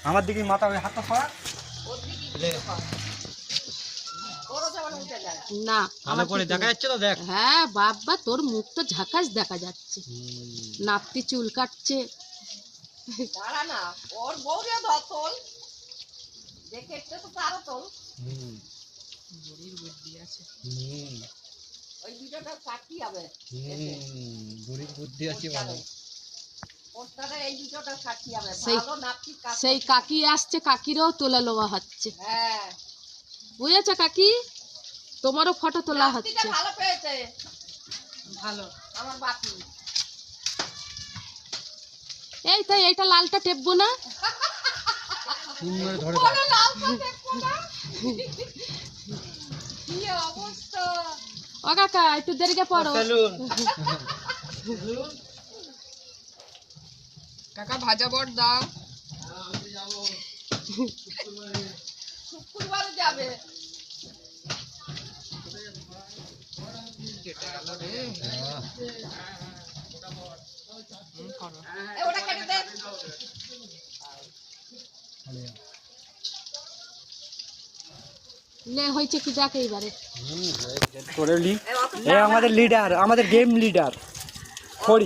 আমার দিকে মাথা ওই হাতটা সরা না ভালো করে দেখা যাচ্ছে তো দেখ। হ্যাঁ বাবা তোর মুখ তো ঝাকাস দেখা যাচ্ছে, নাপতি চুল কাটছে। দাঁড়া না, ওর বউরে ধতল দেখে একটু তো তারও তোল। বুড়ির বুদ্ধি আছে। ওই ভিডিওটা কাটি হবে, বুড়ির বুদ্ধি আছে ভালো। পোস্টারে এই ভিডিওটা কাটি হবে, সেই- ভালো নাপটি কাট। সেই কাকি আসছে, কাকিরও তোলা লোয়া হচ্ছে, হ্যাঁ বুঝেছো কাকি? তোমারও ফটো তোলা নাপটিটা হচ্ছে। ভালো পেয়েছে ভালো। আমার বাপি। এই তাই এইটা লালটা টেপবো না? সুন্দর ধরে ওরে লাল তো দেখবো না। কি অবস্থা! ও কাকা একটু দেরিকে পড়ো। কাকা ভাজা বট দাও। শুক্রবারে যাবে। কেটে গেল রে। করো। এ ওটা কেটে দে। লে হয়েছে কি দেখ এইবারে। করে লি। এ আমাদের লিডার, আমাদের গেম লিডার খড়ি।